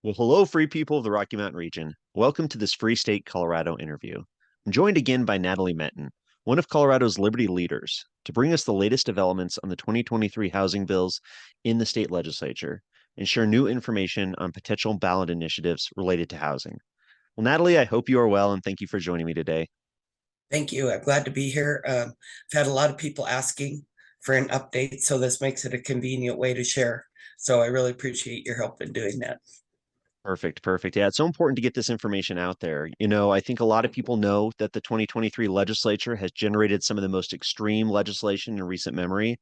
Well, hello, free people of the Rocky Mountain region. Welcome to this Free State Colorado interview. I'm joined again by Natalie Menten, one of Colorado's Liberty leaders, to bring us the latest developments on the 2023 housing bills in the state legislature and share new information on potential ballot initiatives related to housing. Well, Natalie, I hope you are well and thank you for joining me today. Thank you. I'm glad to be here. I've had a lot of people asking for an update, so this makes it a convenient way to share. So I really appreciate your help in doing that. Perfect, perfect. Yeah, it's so important to get this information out there. I think a lot of people know that the 2023 legislature has generated some of the most extreme legislation in recent memory.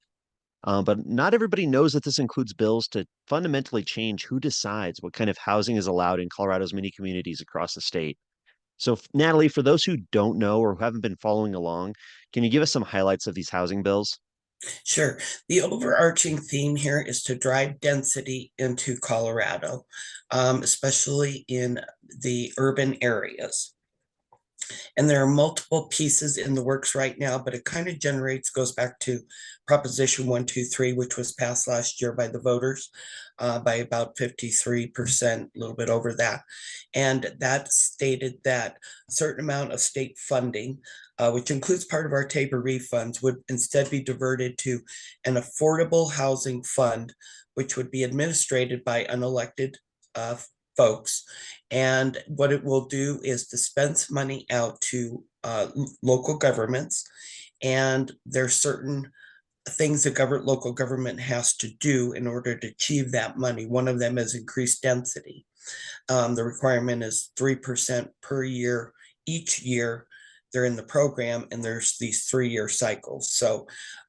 But not everybody knows that this includes bills to fundamentally change who decides what kind of housing is allowed in Colorado's many communities across the state. So, Natalie, for those who don't know or who haven't been following along, can you give us some highlights of these housing bills? Sure. The overarching theme here is to drive density into Colorado, especially in the urban areas. And there are multiple pieces in the works right now, but it kind of goes back to Proposition 123, which was passed last year by the voters by about 53%, a little bit over that. And that stated that a certain amount of state funding, which includes part of our Tabor refunds, would instead be diverted to an affordable housing fund, which would be administered by unelected folks. And what it will do is dispense money out to local governments. And there's certain things the local government has to do in order to achieve that money. One of them is increased density. The requirement is 3% per year each year they're in the program, and there's these 3-year cycles. So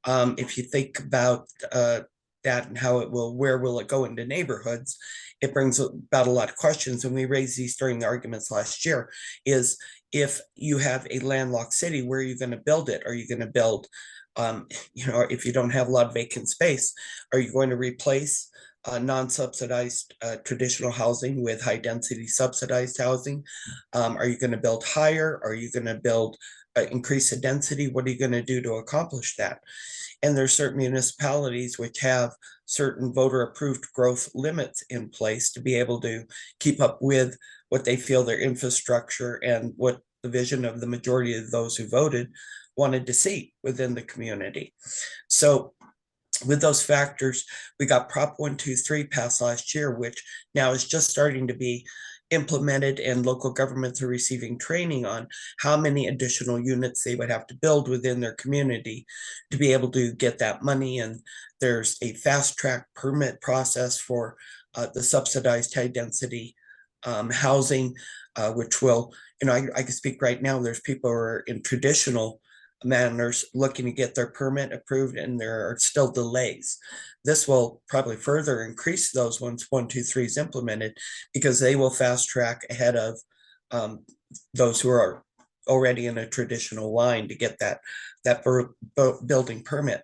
if you think about that and how where will it go into neighborhoods, it brings about a lot of questions. And we raised these during the arguments last year, is if you have a landlocked city, where are you going to build it? Are you going to build, if you don't have a lot of vacant space, are you going to replace non-subsidized traditional housing with high density subsidized housing? Are you going to build higher? Are you going to build increase the density? What are you going to do to accomplish that? And there's certain municipalities which have certain voter approved growth limits in place to be able to keep up with what they feel their infrastructure and what the vision of the majority of those who voted wanted to see within the community. So with those factors, we got Prop 123 passed last year, which now is just starting to be implemented, and local governments are receiving training on how many additional units they would have to build within their community to be able to get that money. And there's a fast track permit process for the subsidized high density housing, which will, I can speak right now, there's people who are in traditional manners looking to get their permit approved, and there are still delays. This will probably further increase those once 123 is implemented, because they will fast track ahead of those who are already in a traditional line to get that building permit.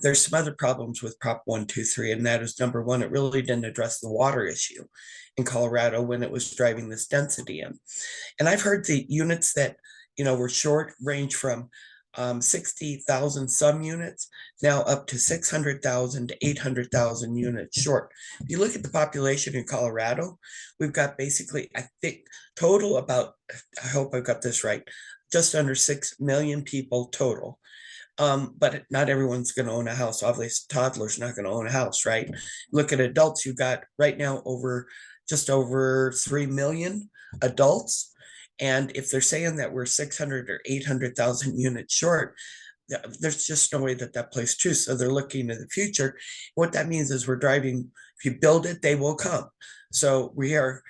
There's some other problems with Prop 123, and that is, number one, it really didn't address the water issue in Colorado when it was driving this density in. And I've heard the units that were short range from 60,000 some units now up to 600,000 to 800,000 units short. If you look at the population in Colorado, we've got basically, I think, total about, I hope I've got this right, just under 6 million people total. But not everyone's going to own a house. Obviously, toddlers not going to own a house, right? Look at adults. You've got right now just over 3 million adults. And if they're saying that we're 600 or 800,000 units short, there's just no way that plays true. So they're looking to the future. What that means is we're driving, if you build it, they will come. So we are,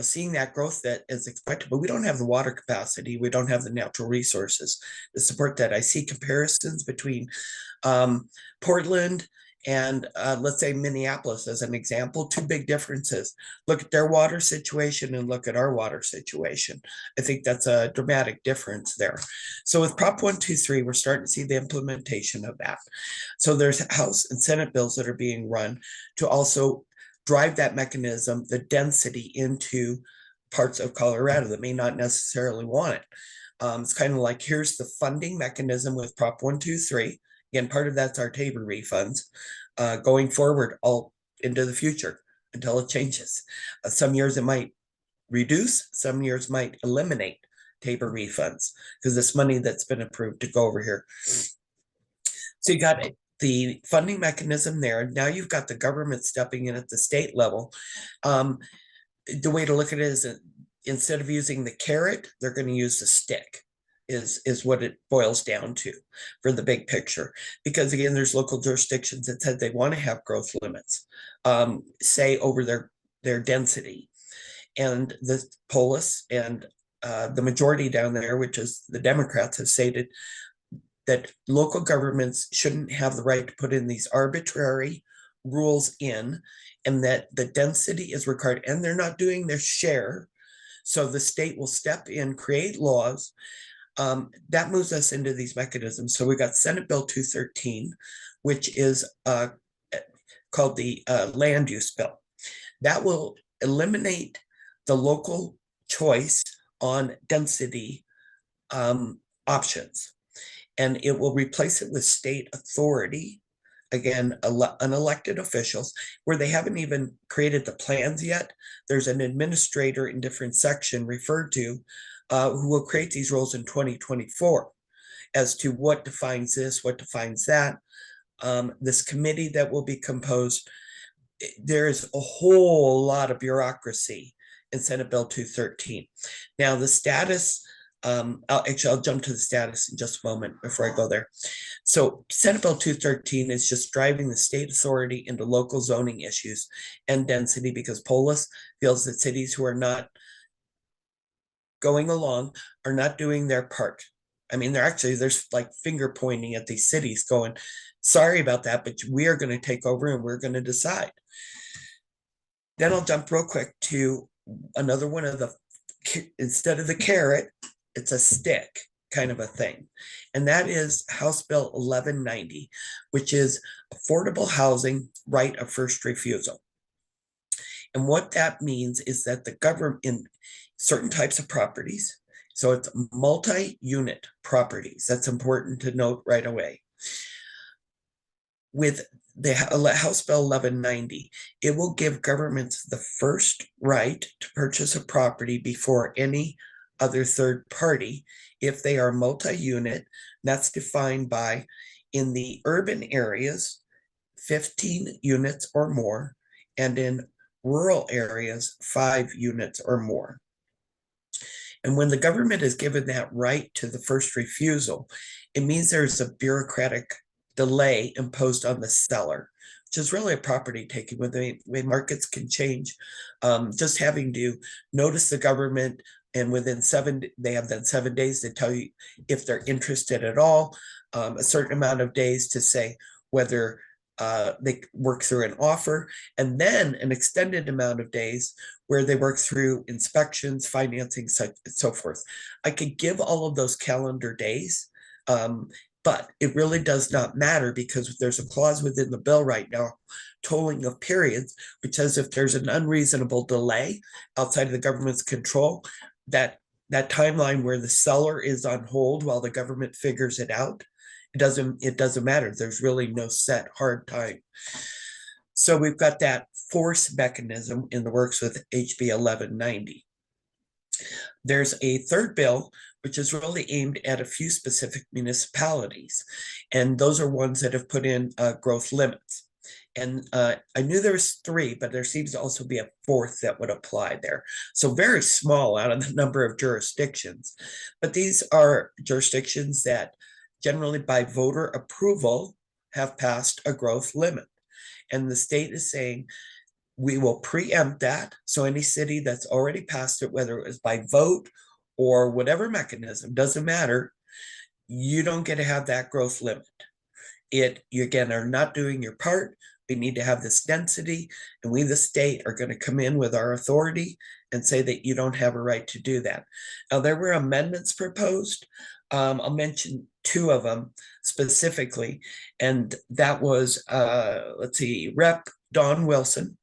seeing that growth that is expected, but we don't have the water capacity. We don't have the natural resources to support that. I see comparisons between Portland and let's say Minneapolis as an example, two big differences. Look at their water situation and look at our water situation. I think that's a dramatic difference there. So with Prop 123, we're starting to see the implementation of that. So there's House and Senate bills that are being run to also drive that mechanism, the density, into parts of Colorado that may not necessarily want it. It's kind of like, here's the funding mechanism with Prop 123. Again, part of that's our Tabor refunds going forward all into the future. until it changes. Some years it might reduce, some years might eliminate Tabor refunds because this money that's been approved to go over here. So you got the funding mechanism there. Now you've got the government stepping in at the state level. The way to look at it is that instead of using the carrot, they're going to use the stick. Is what it boils down to for the big picture. Because again, there's local jurisdictions that said they want to have growth limits, say over their density. And the Polis and the majority down there, which is the Democrats, have stated that local governments shouldn't have the right to put in these arbitrary rules in, and that the density is required, and they're not doing their share. So the state will step in, create laws. That moves us into these mechanisms. So we got Senate Bill 213, which is called the land use bill. That will eliminate the local choice on density options. And it will replace it with state authority, again, unelected officials, where they haven't even created the plans yet. There's an administrator in different section referred to who will create these rules in 2024 as to what defines this, what defines that. This committee that will be composed, there's a whole lot of bureaucracy in Senate Bill 213. Now, the status, I'll jump to the status in just a moment before I go there. So Senate Bill 213 is just driving the state authority into local zoning issues and density, because Polis feels that cities who are not going along are not doing their part. I mean, there's like finger pointing at these cities going, sorry about that, but we are going to take over and we're going to decide. Then I'll jump real quick to another one of the, instead of the carrot, it's a stick kind of a thing. And that is House Bill 1190, which is affordable housing right of first refusal. And what that means is that the government in certain types of properties, so it's multi-unit properties, that's important to note right away. With the House Bill 1190, it will give governments the first right to purchase a property before any other third party if they are multi-unit. That's defined by, in the urban areas, 15 units or more, and in rural areas, 5 units or more. And when the government is given that right to the first refusal, it means there's a bureaucratic delay imposed on the seller, which is really a property taking when the way markets can change. Just having to notice the government, and within they have then 7 days to tell you if they're interested at all, a certain amount of days to say whether they work through an offer, and then an extended amount of days where they work through inspections, financing, so forth. I could give all of those calendar days, but it really does not matter, because there's a clause within the bill right now, tolling of periods, which says if there's an unreasonable delay outside of the government's control, that timeline where the seller is on hold while the government figures it out, it doesn't matter. There's really no set hard time. So we've got that force mechanism in the works with HB 1190. There's a third bill, which is really aimed at a few specific municipalities. And those are ones that have put in growth limits. And I knew there was 3, but there seems to also be a 4th that would apply there. So very small out of the number of jurisdictions. But these are jurisdictions that generally by voter approval have passed a growth limit. And the state is saying, we will preempt that. So any city that's already passed it, whether it was by vote or whatever mechanism, doesn't matter, you don't get to have that growth limit. You again are not doing your part. We need to have this density, and we, the state, are going to come in with our authority and say that you don't have a right to do that. Now, there were amendments proposed. I'll mention 2 of them specifically, and that was, let's see, Rep. Don Wilson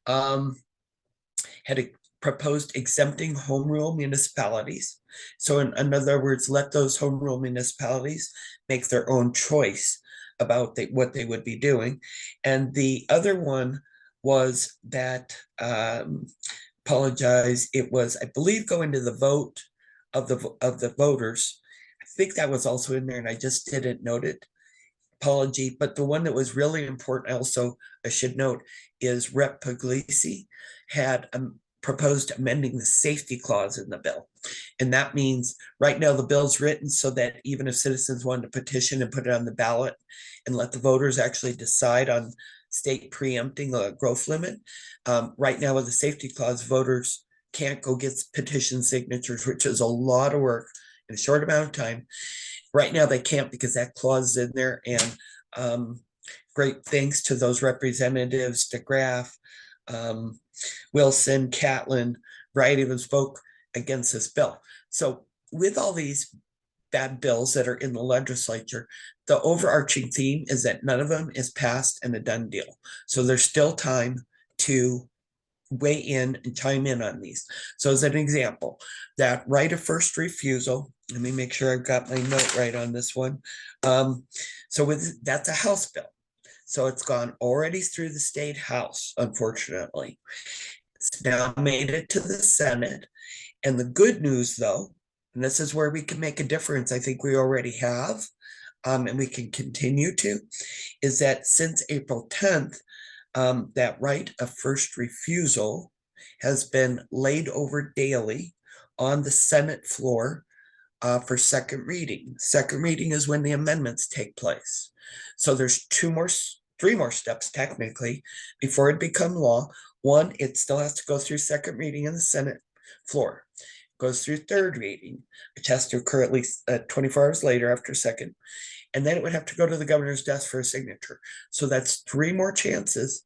had proposed exempting home rule municipalities. So in other words, let those home rule municipalities make their own choice about what they would be doing. And the other one was that, apologize, it was, I believe, going to the vote of the voters. I think that was also in there, and I just didn't note it. Apology, but the one that was really important, also, I should note, is Rep. Puglisi had proposed amending the safety clause in the bill. And that means right now the bill's written so that even if citizens wanted to petition and put it on the ballot and let the voters actually decide on state preempting a growth limit, right now with the safety clause, voters can't go get petition signatures, which is a lot of work in a short amount of time. Right now they can't because that clause is in there, and great thanks to those representatives, DeGraff, Wilson, Catlin, Wright even spoke against this bill. So with all these bad bills that are in the legislature, the overarching theme is that none of them is passed and a done deal. So there's still time to weigh in and chime in on these. So as an example, that right of first refusal, let me make sure I've got my note right on this one. So with that's a House bill. So it's gone already through the state House, unfortunately. It's now made it to the Senate. And the good news, though, and this is where we can make a difference, I think we already have, and we can continue to, is that since April 10th, that right of first refusal has been laid over daily on the Senate floor for second reading. Second reading is when the amendments take place. So there's three more steps technically before it become law. One, it still has to go through second reading in the Senate floor. Goes through third reading, which has to occur at least 24 hours later after second. And then it would have to go to the governor's desk for a signature. So that's three more chances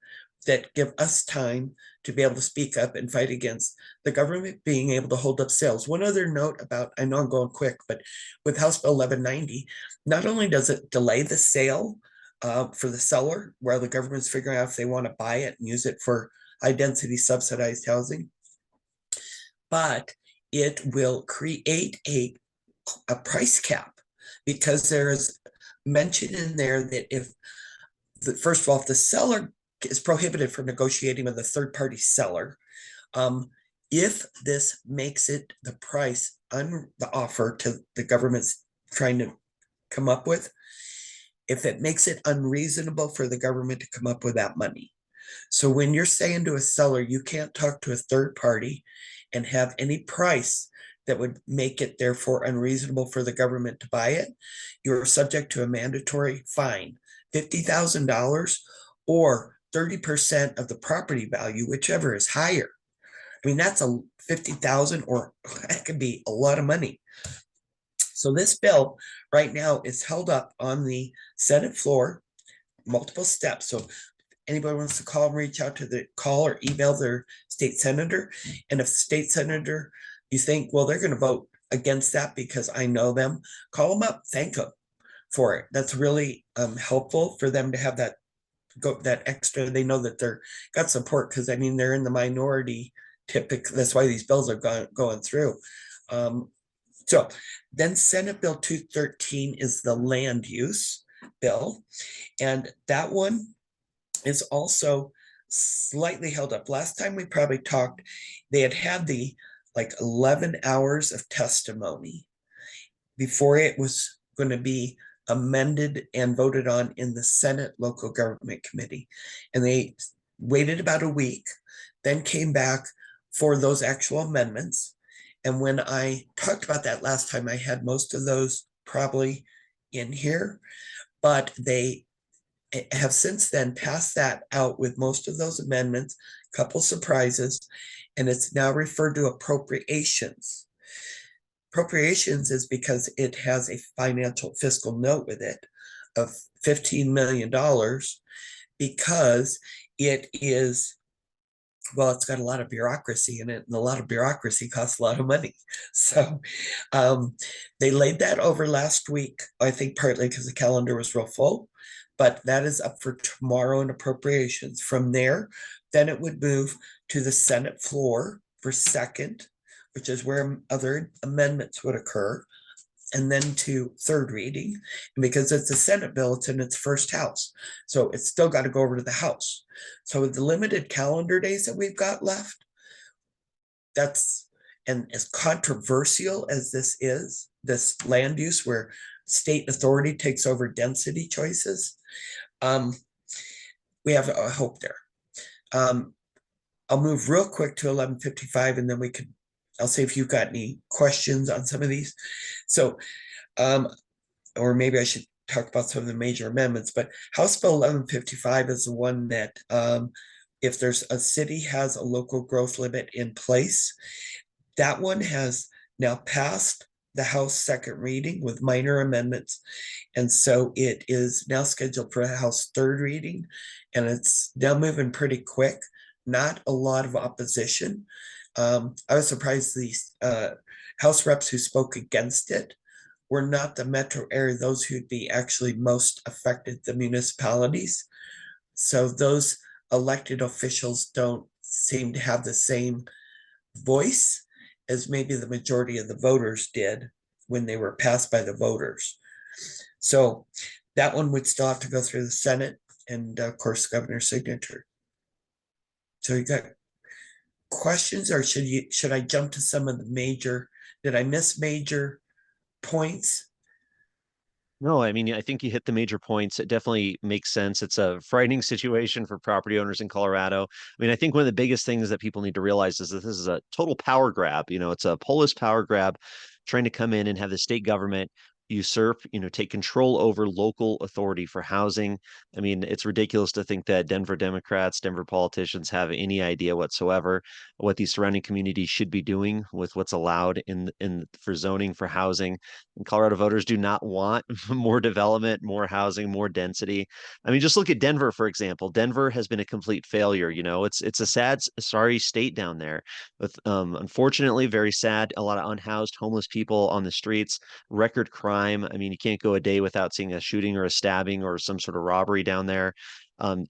that give us time to be able to speak up and fight against the government being able to hold up sales. One other note about, I know I'm going quick, but with House Bill 1190, not only does it delay the sale for the seller, where the government's figuring out if they want to buy it and use it for high density subsidized housing, but it will create a price cap, because there is mention in there that if first of all, if the seller is prohibited from negotiating with a third party seller, if this makes it the price the offer to the government's trying to come up with, if it makes it unreasonable for the government to come up with that money. So when you're saying to a seller, you can't talk to a third party and have any price that would make it therefore unreasonable for the government to buy it, you're subject to a mandatory fine, $50,000 or 30% of the property value, whichever is higher. I mean, that's a 50,000, or that could be a lot of money. So this bill right now is held up on the Senate floor, multiple steps. So anybody wants to call and reach out to the call or email their state senator. And if state senator, you think, well, they're going to vote against that because I know them, call them up, thank them for it. That's really helpful for them to have that extra. They know that they're got support, because I mean, they're in the minority typically. That's why these bills are going through. So then Senate Bill 213 is the land use bill. And that one is also slightly held up. Last time we probably talked, they had the 11 hours of testimony before it was going to be amended and voted on in the Senate Local Government Committee. And they waited about a week, then came back for those actual amendments. And when I talked about that last time, I had most of those probably in here, but they have since then passed that out with most of those amendments, couple surprises, and it's now referred to appropriations. Appropriations is because it has a financial fiscal note with it of $15 million, because it is, well, it's got a lot of bureaucracy in it, and a lot of bureaucracy costs a lot of money. So they laid that over last week, I think partly because the calendar was real full, but that is up for tomorrow in appropriations. From there, then it would move to the Senate floor for second, which is where other amendments would occur. and then to third reading. And because it's a Senate bill, it's in its first house. So it's still got to go over to the House. So with the limited calendar days that we've got left, that's, and as controversial as this is, this land use where state authority takes over density choices, we have a hope there. I'll move real quick to 1155 and then I'll see if you've got any questions on some of these. So, or maybe I should talk about some of the major amendments, but House Bill 1155 is the one that if there's a city has a local growth limit in place, that one has now passed the House second reading with minor amendments. And so it is now scheduled for a House third reading, and it's now moving pretty quick. Not a lot of opposition. I was surprised these House reps who spoke against it were not the metro area, those who'd be actually most affected, the municipalities. So those elected officials don't seem to have the same voice as maybe the majority of the voters did when they were passed by the voters. So that one would still have to go through the Senate and of course the governor's signature. So you got questions, or should I jump to some of the major, did I miss major points? No, I mean, I think you hit the major points. It definitely makes sense. It's a frightening situation for property owners in Colorado. I mean, I think one of the biggest things that people need to realize is that this is a total power grab. It's a Polis power grab trying to come in and have the state government usurp, take control over local authority for housing. I mean, it's ridiculous to think that Denver Democrats, Denver politicians have any idea whatsoever what these surrounding communities should be doing with what's allowed in for zoning for housing. And Colorado voters do not want more development, more housing, more density. I mean, just look at Denver, for example. Denver has been a complete failure. It's a sad, sorry state down there with unfortunately very sad, a lot of unhoused homeless people on the streets, record crime. I mean, you can't go a day without seeing a shooting or a stabbing or some sort of robbery down there.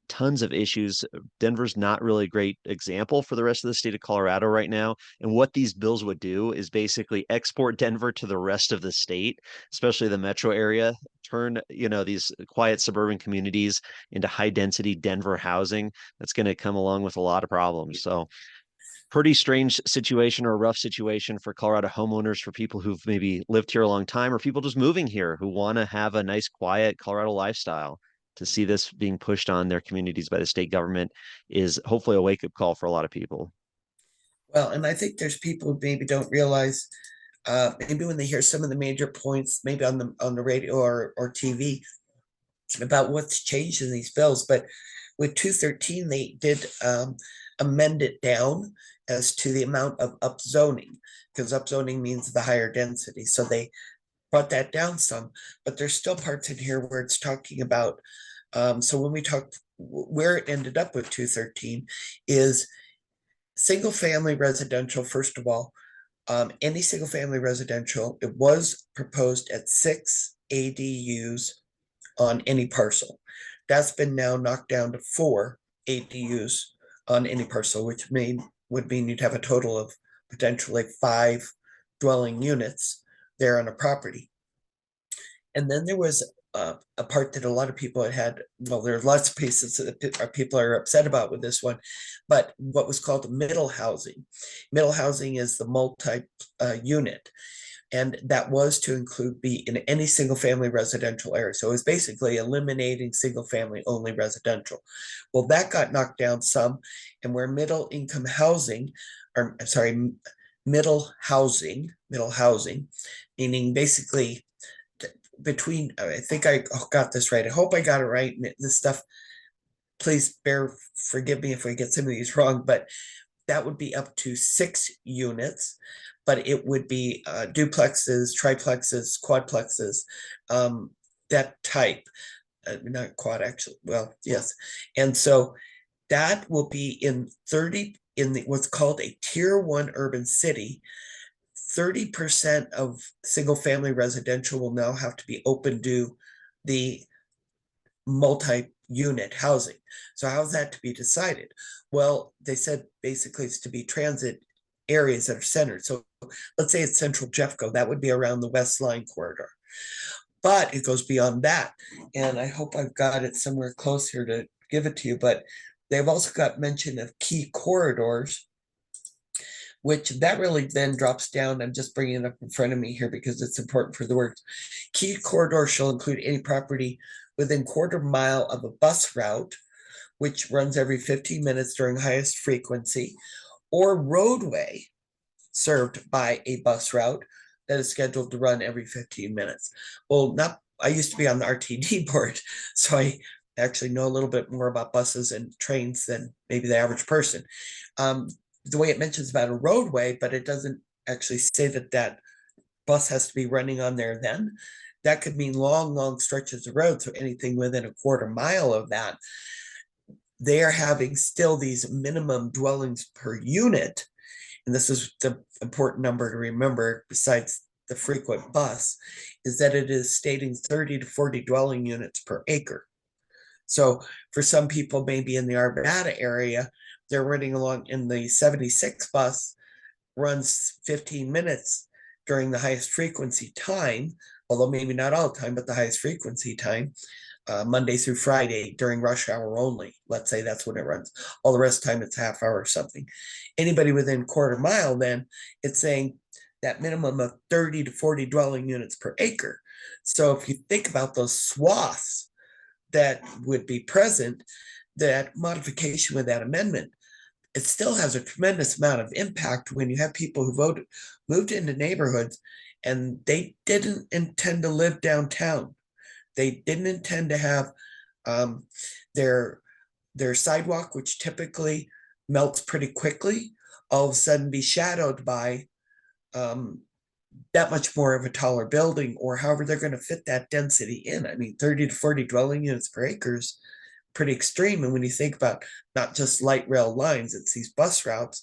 Tons of issues. Denver's not really a great example for the rest of the state of Colorado right now. And what these bills would do is basically export Denver to the rest of the state, especially the metro area, turn, these quiet suburban communities into high density Denver housing. That's going to come along with a lot of problems. So pretty strange situation or a rough situation for Colorado homeowners, for people who've maybe lived here a long time or people just moving here who want to have a nice, quiet Colorado lifestyle. To see this being pushed on their communities by the state government is hopefully a wake up call for a lot of people. Well, and I think there's people who maybe don't realize, maybe when they hear some of the major points, maybe on the radio or TV, about what's changed in these bills. But with 213, they did amend it down as to the amount of upzoning, because upzoning means the higher density. So they brought that down some, but there's still parts in here where it's talking about. So when we talk, where it ended up with 213 is single family residential. First of all, any single family residential, it was proposed at 6 ADUs on any parcel. That's been now knocked down to 4 ADUs on any parcel, which would mean you'd have a total of potentially 5 dwelling units there on a property. And then there was a part that a lot of people had, well, there are lots of pieces that people are upset about with this one, but what was called middle housing. Middle housing is the multi-unit. And that was to include be in any single family residential area. So it was basically eliminating single family only residential. Well, that got knocked down some, and where middle income housing, or I'm sorry, middle housing, meaning basically between, I think I got this right. I hope I got it right. And this stuff, please forgive me if I get some of these wrong, but that would be up to 6 units, but it would be duplexes, triplexes, quadplexes, that type. Not quad, actually. Well, yes. And so that will be in 30, in what's called a tier 1 urban city. 30% of single family residential will now have to be open to the multi-unit housing. So how's that to be decided? Well, they said basically it's to be transit areas that are centered. So let's say it's Central Jeffco, that would be around the West Line corridor. But it goes beyond that. And I hope I've got it somewhere close here to give it to you. But they've also got mention of key corridors, which that really then drops down. I'm just bringing it up in front of me here because it's important for the words. Key corridor shall include any property within quarter-mile of a bus route, which runs every 15 minutes during highest frequency, or roadway served by a bus route that is scheduled to run every 15 minutes. Well, not, I used to be on the RTD board, so I actually know a little bit more about buses and trains than maybe the average person. The way it mentions about a roadway, but it doesn't actually say that that bus has to be running on there then. That could mean long, long stretches of road. So anything within a quarter-mile of that, they are having still these minimum dwellings per unit. And this is the important number to remember besides the frequent bus, is that it is stating 30 to 40 dwelling units per acre. So for some people, maybe in the Arvada area, they're running along in the 76 bus, runs 15 minutes during the highest frequency time, although maybe not all the time, but the highest frequency time, Monday through Friday during rush hour only. Let's say that's when it runs. All the rest of the time it's half hour or something. Anybody within quarter-mile, then it's saying that minimum of 30 to 40 dwelling units per acre. So if you think about those swaths that would be present, that modification with that amendment, it still has a tremendous amount of impact when you have people who moved into neighborhoods and they didn't intend to live downtown. They didn't intend to have um, their sidewalk, which typically melts pretty quickly, all of a sudden be shadowed by um, that much more of a taller building, or however they're going to fit that density in. I mean, 30 to 40 dwelling units per acre is pretty extreme. And when you think about not just light rail lines, it's these bus routes,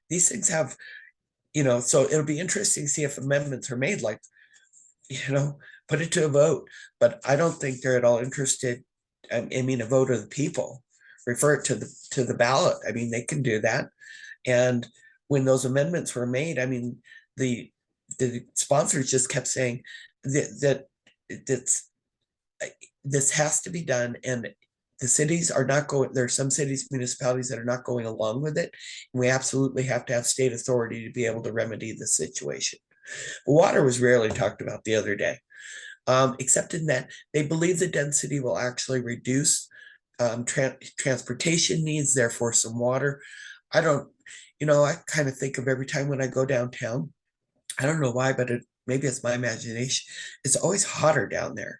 these things have, so it'll be interesting to see if amendments are made like, put it to a vote. But I don't think they're at all interested. I mean, a vote of the people, refer it to the ballot. I mean, they can do that. And when those amendments were made, I mean, the sponsors just kept saying that this has to be done, and the cities are not going. There are some cities, municipalities that are not going along with it, and we absolutely have to have state authority to be able to remedy the situation. Water was rarely talked about the other day, except in that they believe the density will actually reduce transportation needs, therefore some water. I don't, I kind of think of every time when I go downtown, I don't know why, but maybe it's my imagination. It's always hotter down there.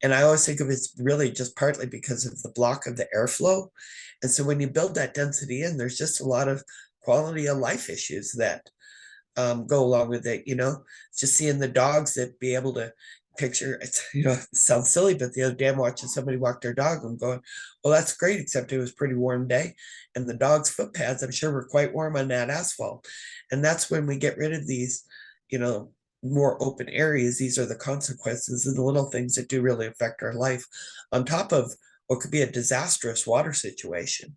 And I always think of it's really just partly because of the block of the airflow. And so when you build that density in, there's just a lot of quality of life issues that go along with it. Just seeing the dogs that be able to picture it's, it sounds silly, but the other day I'm watching somebody walk their dog. I'm going, well, that's great, except it was a pretty warm day. And the dog's foot pads, I'm sure, were quite warm on that asphalt. And that's when we get rid of these, more open areas. These are the consequences and the little things that do really affect our life, on top of what could be a disastrous water situation.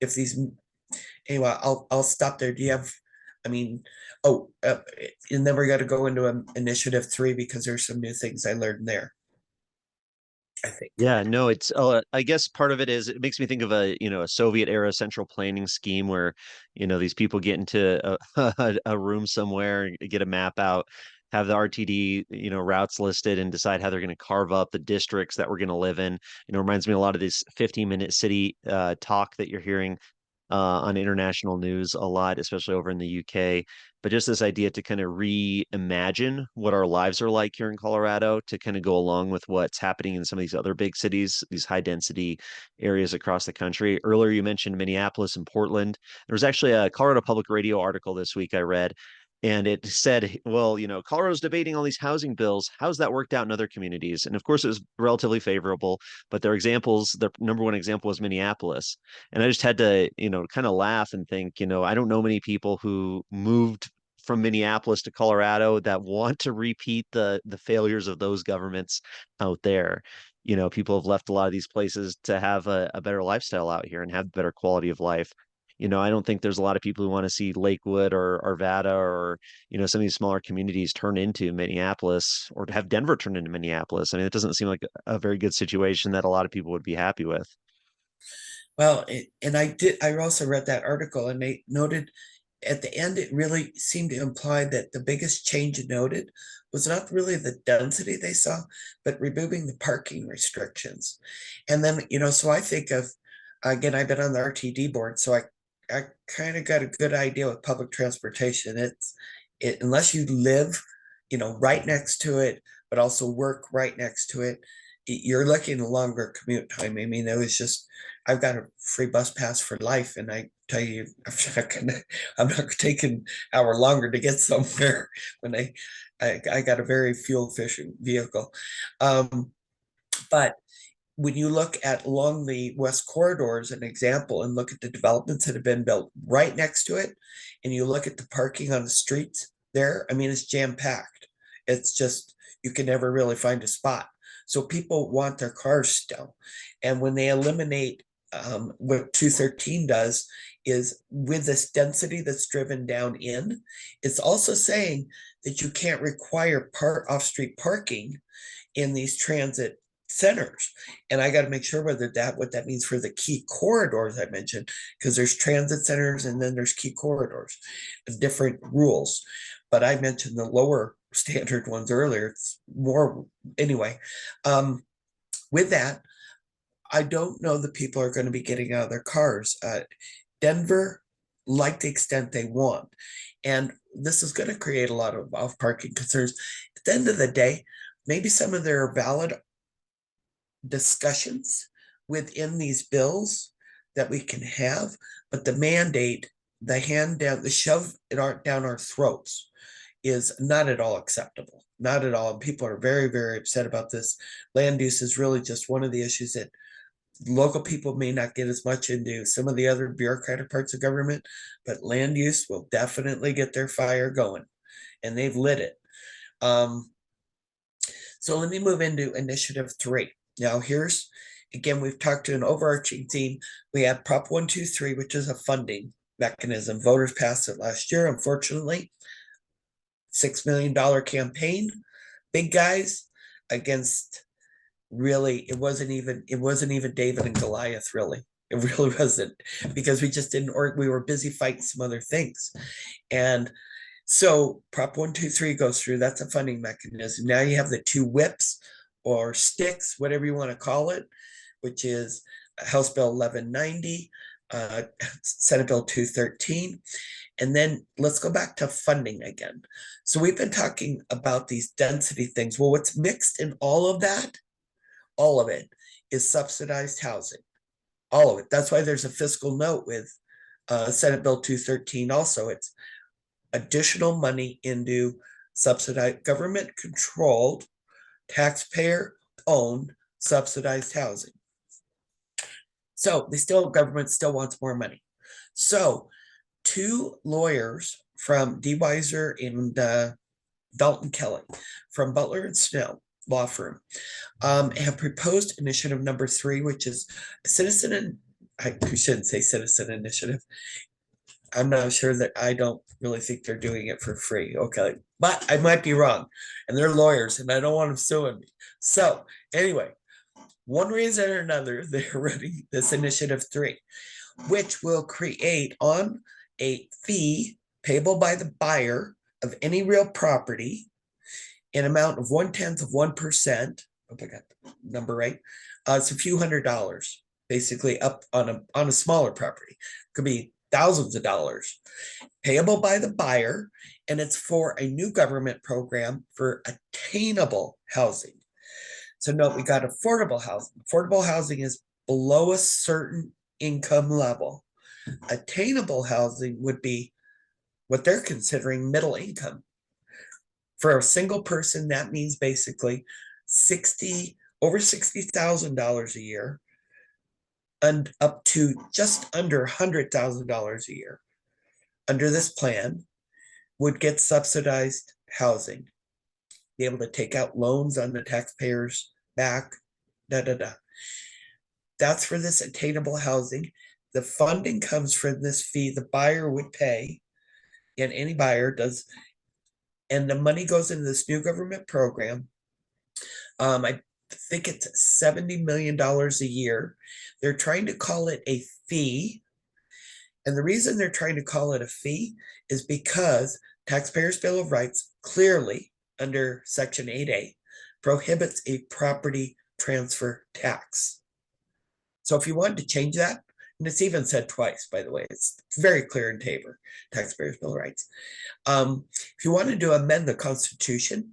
If these, anyway, I'll stop there. Do you have, I mean, and then we're going to go into initiative 3 because there's some new things I learned there, I think. Yeah, no, it's I guess part of it is it makes me think of a Soviet era central planning scheme where, these people get into a room somewhere, get a map out, have the RTD, routes listed and decide how they're going to carve up the districts that we're going to live in. Reminds me a lot of this 15-minute city talk that you're hearing on international news a lot, especially over in the UK. But just this idea to kind of reimagine what our lives are like here in Colorado to kind of go along with what's happening in some of these other big cities, these high density areas across the country. Earlier, you mentioned Minneapolis and Portland. There was actually a Colorado Public Radio article this week I read. And it said, well, Colorado's debating all these housing bills. How's that worked out in other communities? And of course, it was relatively favorable. But their number one example was Minneapolis. And I just had to, kind of laugh and think, I don't know many people who moved from Minneapolis to Colorado that want to repeat the failures of those governments out there. People have left a lot of these places to have a better lifestyle out here and have better quality of life. I don't think there's a lot of people who want to see Lakewood or Arvada or, some of these smaller communities turn into Minneapolis, or to have Denver turn into Minneapolis. I mean, it doesn't seem like a very good situation that a lot of people would be happy with. Well, and I also read that article, and they noted at the end, it really seemed to imply that the biggest change noted was not really the density they saw, but removing the parking restrictions. And then, so I think of, again, I've been on the RTD board, so I kind of got a good idea with public transportation. Unless you live, right next to it, but also work right next to it, you're looking at a longer commute time. I mean, it was just, I've got a free bus pass for life, and I tell you, I'm not taking an hour longer to get somewhere when I got a very fuel efficient vehicle. But when you look at along the West Corridor as an example, and look at the developments that have been built right next to it, and you look at the parking on the streets there, I mean, it's jam packed. It's just, you can never really find a spot. So people want their cars still. And when they eliminate, what 213 does is, with this density that's driven down in, it's also saying that you can't require off-street parking in these transit centers. And I got to make sure what that means for the key corridors I mentioned, because there's transit centers and then there's key corridors, different rules. But I mentioned the lower standard ones earlier. It's more anyway. With that, I don't know that people are going to be getting out of their cars. Denver, like the extent they want. And this is going to create a lot of off parking concerns. At the end of the day, maybe some of their valid discussions within these bills that we can have, but the mandate, the hand down, the shove it down our throats is not at all acceptable. Not at all. And people are very, very upset about this. Land use is really just one of the issues that local people may not get as much into some of the other bureaucratic parts of government, but land use will definitely get their fire going, and they've lit it. So let me move into initiative 3. Now here's, again, we've talked to an overarching theme. We have Prop 123, which is a funding mechanism. Voters passed it last year, unfortunately. $6 million campaign, big guys against, really, it wasn't even David and Goliath, really. It really wasn't, because we just didn't, or we were busy fighting some other things. And so Prop 123 goes through, that's a funding mechanism. Now you have the 2 whips or sticks, whatever you want to call it, which is House Bill 1190, Senate Bill 213. And then let's go back to funding again. So we've been talking about these density things. Well, what's mixed in all of that, all of it, is subsidized housing. All of it. That's why there's a fiscal note with Senate Bill 213 also. It's additional money into subsidized, government controlled, taxpayer owned subsidized housing. So government still wants more money. So 2 lawyers from D. Weiser and Dalton Kelly from Butler and Snell law firm have proposed initiative number 3, which is citizen, and I shouldn't say citizen initiative. I'm not sure, that I don't really think they're doing it for free. Okay. But I might be wrong. And they're lawyers, and I don't want them suing me. So anyway, one reason or another, they're running this initiative 3, which will create on a fee payable by the buyer of any real property, an amount of 0.1%. Hope I got the number right. It's a few $100s, basically, up on a smaller property. Could be thousands of dollars, payable by the buyer, and it's for a new government program for attainable housing. So note, we got affordable housing. Affordable housing is below a certain income level. Attainable housing would be what they're considering middle income. For a single person, that means basically over $60,000 a year, and up to just under $100,000 a year under this plan would get subsidized housing, be able to take out loans on the taxpayers' back, That's for this attainable housing. the funding comes from this fee the buyer would pay, and any buyer does, and the money goes into this new government program. I think it's $70 million a year. They're trying to call it a fee. And the reason they're trying to call it a fee is because Taxpayers' Bill of Rights clearly, under Section 8A, prohibits a property transfer tax. So if you wanted to change that, and it's even said twice, by the way, it's very clear in Tabor, Taxpayers' Bill of Rights. If you wanted to amend the Constitution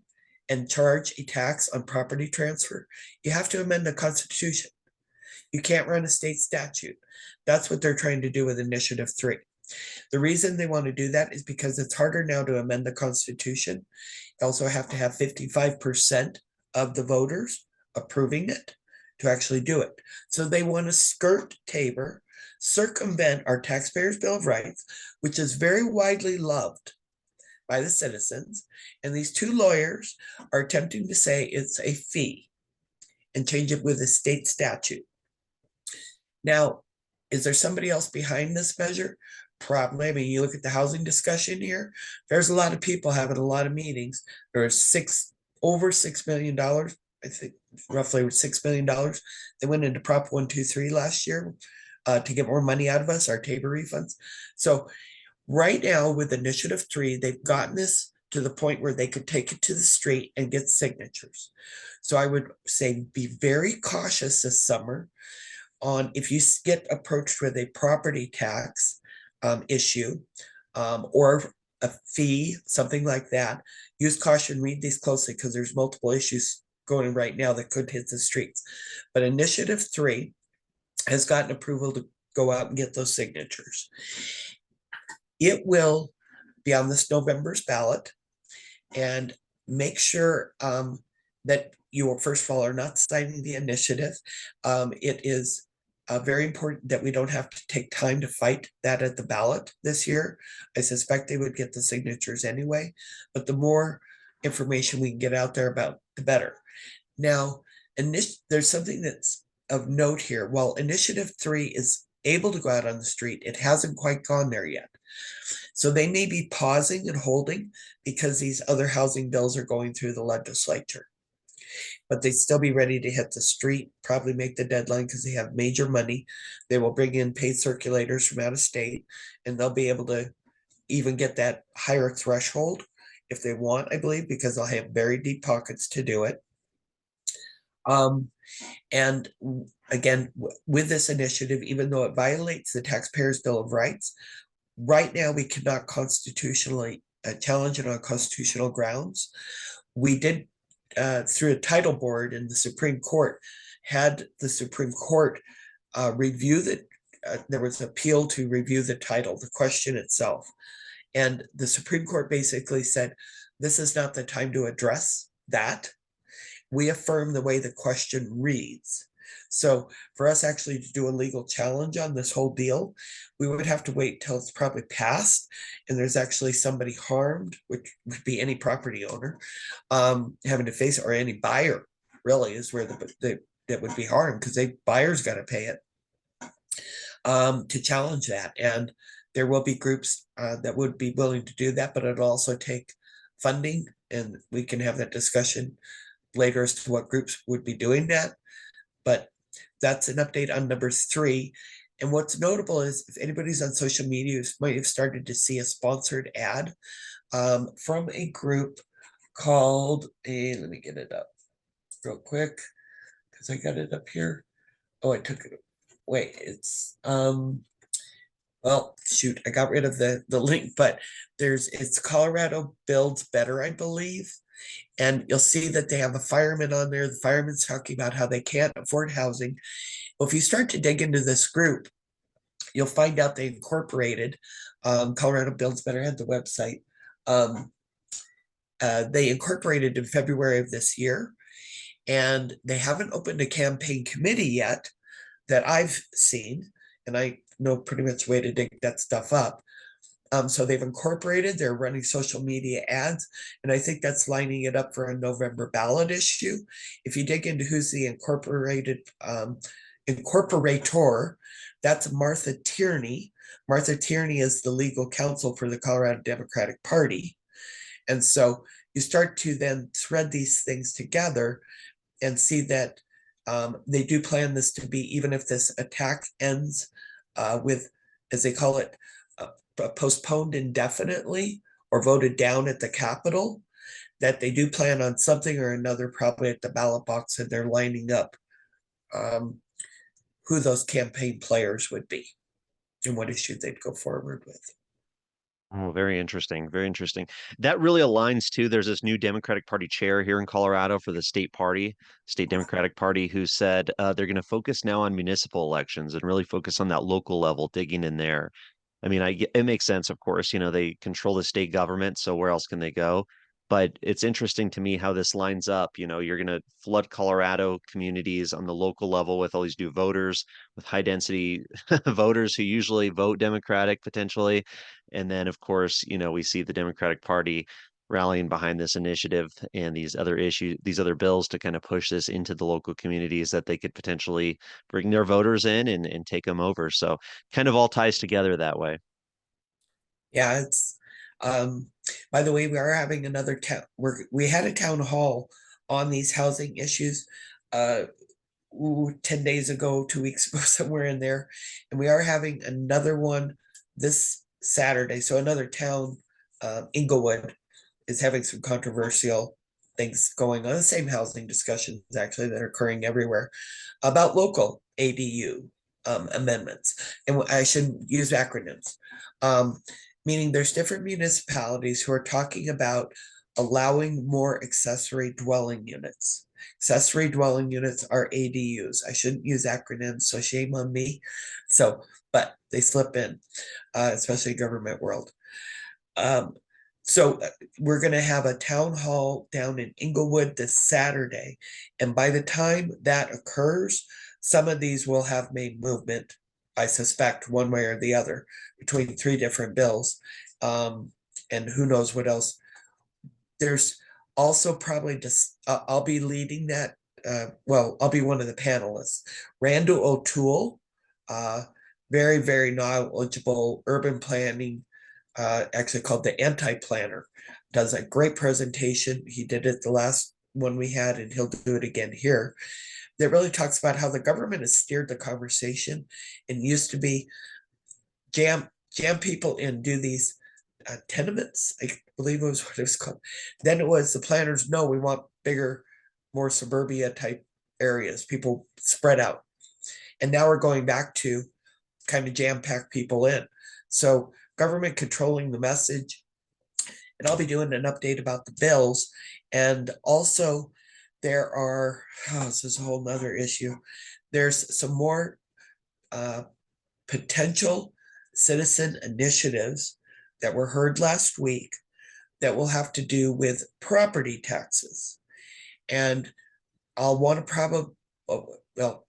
and charge a tax on property transfer, you have to amend the Constitution. You can't run a state statute. That's what they're trying to do with Initiative 3. The reason they want to do that is because it's harder now to amend the Constitution. You also have to have 55% of the voters approving it to actually do it. So they want to skirt Tabor, circumvent our Taxpayers' Bill of Rights, which is very widely loved by the citizens. And these two lawyers are attempting to say it's a fee and change it with a state statute. Now, is there somebody else behind this measure? Probably. I mean, you look at the housing discussion here, there's a lot of people having a lot of meetings. There's over $6 million, I think roughly $6 million. They went into Prop 123 last year to get more money out of us, our Tabor refunds. So right now with Initiative 3, they've gotten this to the point where they could take it to the street and get signatures. So I would say be very cautious this summer on if you get approached with a property tax issue or a fee, something like that. Use caution, read these closely because there's multiple issues going right now that could hit the streets. But Initiative 3 has gotten approval to go out and get those signatures. It will be on this November's ballot, and make sure that you, first of all, are not signing the initiative. It is very important that we don't have to take time to fight that at the ballot this year. I suspect they would get the signatures anyway, but the more information we can get out there about, the better. Now, there's something that's of note here. While Initiative 3 is able to go out on the street, it hasn't quite gone there yet. So they may be pausing and holding because these other housing bills are going through the legislature. But they'd still be ready to hit the street, probably make the deadline because they have major money. They will bring in paid circulators from out of state, and they'll be able to even get that higher threshold if they want, I believe, because they'll have very deep pockets to do it. And again, with this initiative, even though it violates the Taxpayers' Bill of Rights, right now we cannot constitutionally challenge it on constitutional grounds. We did through a title board in the Supreme Court, had the Supreme Court review there was an appeal to review the title, the question itself. And the Supreme Court basically said, this is not the time to address that. We affirm the way the question reads. So for us actually to do a legal challenge on this whole deal, we would have to wait till it's probably passed and there's actually somebody harmed, which would be any property owner having to face it, or any buyer really is where that would be harmed because buyers got to pay it to challenge that. And there will be groups that would be willing to do that, but it'll also take funding, and we can have that discussion later as to what groups would be doing that. But that's an update on number 3. And what's notable is if anybody's on social media, you might have started to see a sponsored ad from a group called, let me get it up real quick because I got it up here. Oh, I took it away. It's well, shoot, I got rid of the link, but it's Colorado Builds Better, I believe. And you'll see that they have a fireman on there. The fireman's talking about how they can't afford housing. Well, if you start to dig into this group, you'll find out they incorporated, Colorado Builds Better had the website. They incorporated in February of this year, and they haven't opened a campaign committee yet that I've seen, and I know pretty much way to dig that stuff up. So they've incorporated, they're running social media ads, and I think that's lining it up for a November ballot issue. If you dig into who's the incorporated incorporator, that's Martha Tierney. Martha Tierney is the legal counsel for the Colorado Democratic Party. And so you start to then thread these things together and see that they do plan this to be, even if this attack ends with, as they call it, postponed indefinitely or voted down at the Capitol, that they do plan on something or another, probably at the ballot box, and they're lining up who those campaign players would be and what issue they'd go forward with. Oh, very interesting. Very interesting. That really aligns too. There's this new Democratic Party chair here in Colorado for the state party, state Democratic Party, who said they're going to focus now on municipal elections and really focus on that local level, digging in there. I mean, it makes sense, of course. They control the state government, so where else can they go? But it's interesting to me how this lines up. You're going to flood Colorado communities on the local level with all these new voters, with high density voters who usually vote Democratic potentially. And then, of course, we see the Democratic Party rallying behind this initiative and these other issues, these other bills to kind of push this into the local communities that they could potentially bring their voters in and take them over. So kind of all ties together that way. Yeah, it's by the way, we are having another town we had a town hall on these housing issues 10 days ago, 2 weeks ago, somewhere in there. And we are having another one this Saturday. So another town, Englewood, is having some controversial things going on, the same housing discussions actually that are occurring everywhere about local ADU amendments. And I shouldn't use acronyms. Meaning there's different municipalities who are talking about allowing more accessory dwelling units. Accessory dwelling units are ADUs. I shouldn't use acronyms, so shame on me. So, but they slip in, especially government world. So we're going to have a town hall down in Englewood this Saturday. And by the time that occurs, some of these will have made movement, I suspect, one way or the other, between three different bills. And who knows what else. There's also probably just, I'll be leading that. I'll be one of the panelists. Randall O'Toole, very, very knowledgeable urban planning, actually called the Anti-Planner, does a great presentation. He did it the last one we had, and he'll do it again here. That really talks about how the government has steered the conversation and used to be jam people in, do these tenements, I believe it was what it was called. Then it was the planners, no, we want bigger, more suburbia type areas, people spread out. And now we're going back to kind of jam pack people in. So government controlling the message. And I'll be doing an update about the bills. And also there are, this is a whole nother issue. There's some more potential citizen initiatives that were heard last week that will have to do with property taxes. And I'll want to probably, well,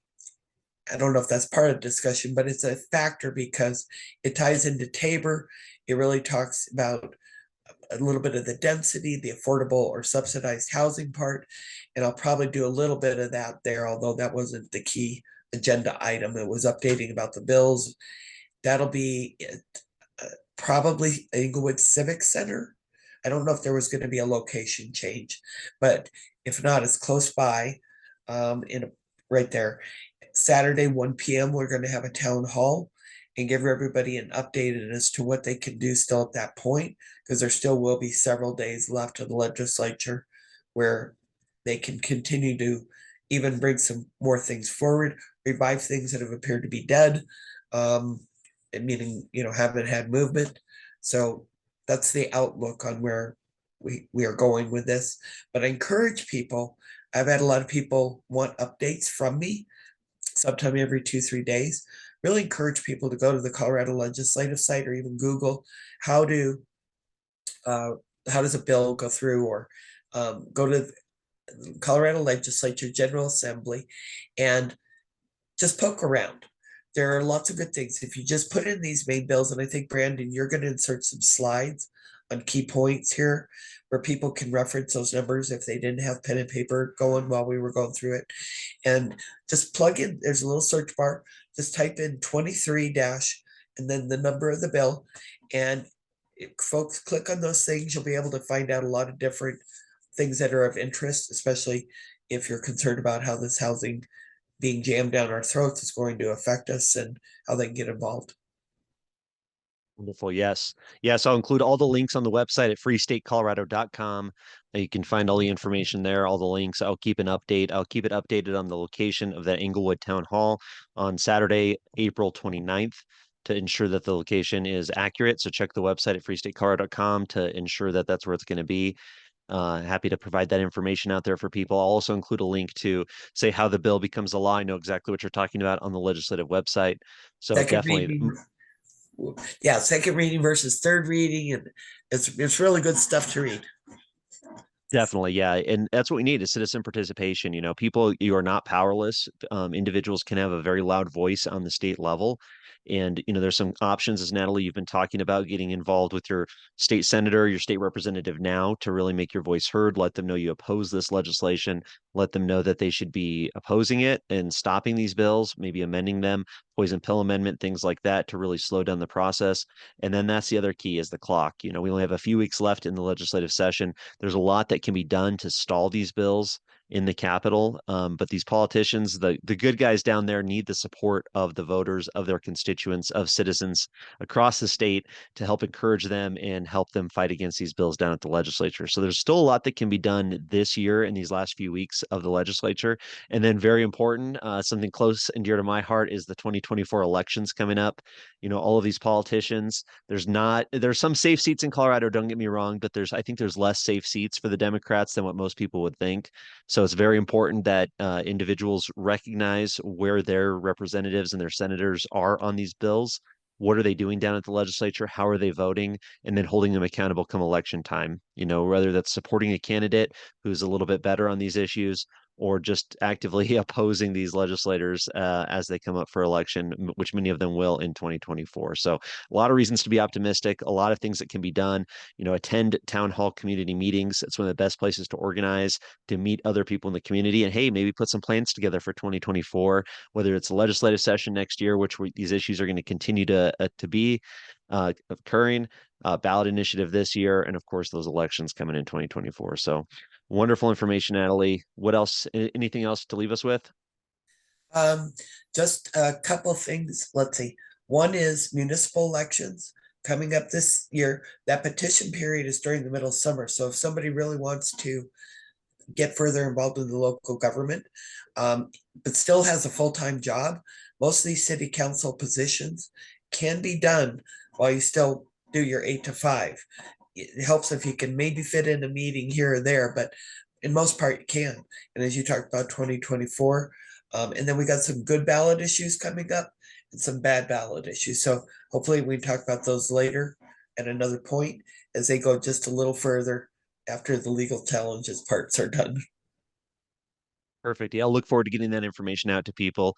I don't know if that's part of the discussion, but it's a factor because it ties into Tabor. It really talks about a little bit of the density, the affordable or subsidized housing part. And I'll probably do a little bit of that there, although that wasn't the key agenda item. It was updating about the bills. That'll be probably Englewood Civic Center. I don't know if there was going to be a location change, but if not, it's close by, right there. Saturday, 1 p.m., we're going to have a town hall and give everybody an update as to what they can do still at that point, because there still will be several days left of the legislature where they can continue to even bring some more things forward, revive things that have appeared to be dead, meaning, haven't had movement. So that's the outlook on where we are going with this. But I encourage people, I've had a lot of people want updates from me sometime every 2-3 days. Really encourage people to go to the Colorado legislative site or even Google how does a bill go through, or go to the Colorado Legislature General Assembly and just poke around. There are lots of good things. If you just put in these main bills, and I think, Brandon, you're going to insert some slides on key points here where people can reference those numbers if they didn't have pen and paper going while we were going through it. And just plug in, there's a little search bar, just type in 23 dash and then the number of the bill. And if folks click on those things, you'll be able to find out a lot of different things that are of interest, especially if you're concerned about how this housing being jammed down our throats is going to affect us and how they can get involved. Wonderful. Yes. Yes. I'll include all the links on the website at freestatecolorado.com. You can find all the information there, all the links. I'll keep an update. I'll keep it updated on the location of that Englewood Town Hall on Saturday, April 29th to ensure that the location is accurate. So check the website at freestatecolorado.com to ensure that that's where it's going to be. Happy to provide that information out there for people. I'll also include a link to say how the bill becomes a law. I know exactly what you're talking about on the legislative website. So Second definitely. reading, yeah, second reading versus third reading, and it's really good stuff to read. Definitely, yeah, and that's what we need is citizen participation. People, you are not powerless. Individuals can have a very loud voice on the state level, and there's some options, as Natalie, you've been talking about getting involved with your state senator, your state representative now to really make your voice heard. Let them know you oppose this legislation. Let them know that they should be opposing it and stopping these bills, maybe amending them, poison pill amendment, things like that, to really slow down the process. And then that's the other key is the clock. We only have a few weeks left in the legislative session. There's a lot that can be done to stall these bills in the Capitol. But these politicians, the good guys down there, need the support of the voters, of their constituents, of citizens across the state to help encourage them and help them fight against these bills down at the legislature. So there's still a lot that can be done this year in these last few weeks of the legislature. And then very important, something close and dear to my heart is the 2024 elections coming up. All of these politicians, there's some safe seats in Colorado, don't get me wrong, but I think there's less safe seats for the Democrats than what most people would think. So it's very important that individuals recognize where their representatives and their senators are on these bills. What are they doing down at the legislature? How are they voting? And then holding them accountable come election time, whether that's supporting a candidate who's a little bit better on these issues or just actively opposing these legislators as they come up for election, which many of them will in 2024. So a lot of reasons to be optimistic, a lot of things that can be done. Attend town hall community meetings. It's one of the best places to organize, to meet other people in the community, and hey, maybe put some plans together for 2024, whether it's a legislative session next year, which these issues are going to continue to be occurring, ballot initiative this year, and of course those elections coming in 2024. So wonderful information, Natalie. What else? Anything else to leave us with? Um, just a couple of things. Let's see. One is municipal elections coming up this year. That petition period is during the middle of summer. So if somebody really wants to get further involved in the local government, but still has a full-time job, most of these city council positions can be done while you still do your 8 to 5. It helps if you can maybe fit in a meeting here or there, but in most part you can. And as you talked about 2024, and then we got some good ballot issues coming up and some bad ballot issues. So hopefully we talk about those later at another point as they go just a little further after the legal challenges parts are done. Perfect. Yeah, I'll look forward to getting that information out to people.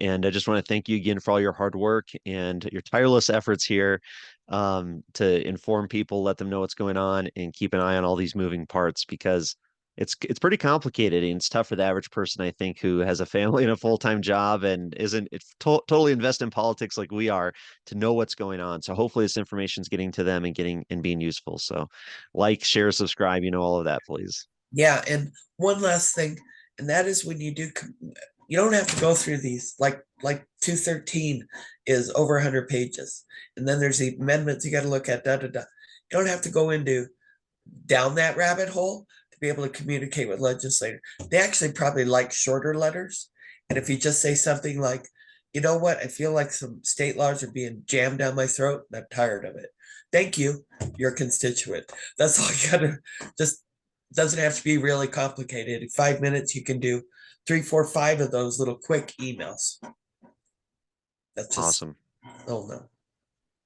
And I just want to thank you again for all your hard work and your tireless efforts here to inform people, let them know what's going on, and keep an eye on all these moving parts because it's pretty complicated and it's tough for the average person, I think, who has a family and a full-time job and isn't totally invested in politics like we are to know what's going on. So hopefully this information is getting to them and getting and being useful. So like, share, subscribe, all of that, please. Yeah, and one last thing, and that is when you do, you don't have to go through these like 213 is over 100 pages, and then there's the amendments you got to look at. Da da da. You don't have to go into down that rabbit hole to be able to communicate with legislators. They actually probably like shorter letters, and if you just say something like, you know what, I feel like some state laws are being jammed down my throat, and I'm tired of it. Thank you, your constituent. That's all you gotta just doesn't have to be really complicated. In 5 minutes, you can do 3, 4, 5 of those little quick emails. That's just, Awesome. oh no.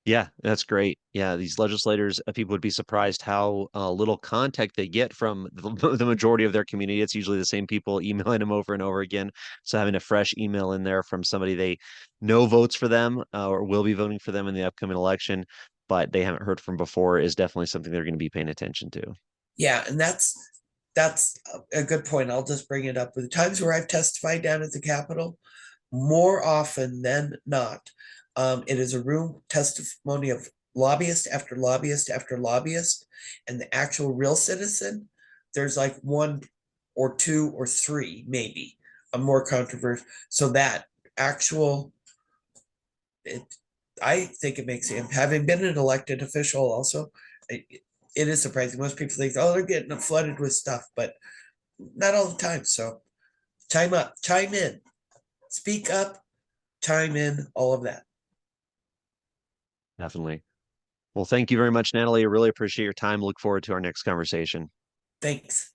Yeah, that's great. Yeah, these legislators, people would be surprised how little contact they get from the majority of their community. It's usually the same people emailing them over and over again. So having a fresh email in there from somebody they know votes for them or will be voting for them in the upcoming election but they haven't heard from before is definitely something they're going to be paying attention to. Yeah, and that's a good point. I'll just bring it up. With the times where I've testified down at the Capitol, more often than not, it is a room testimony of lobbyist after lobbyist after lobbyist, and the actual real citizen, there's like one or two or three, maybe, a more controversial. So that actual, it, I think it makes him, having been an elected official also, it is surprising. Most people think, oh, they're getting flooded with stuff, but not all the time. So time up, chime in, speak up, chime in, all of that. Definitely. Well, thank you very much, Natalie. I really appreciate your time. Look forward to our next conversation. Thanks.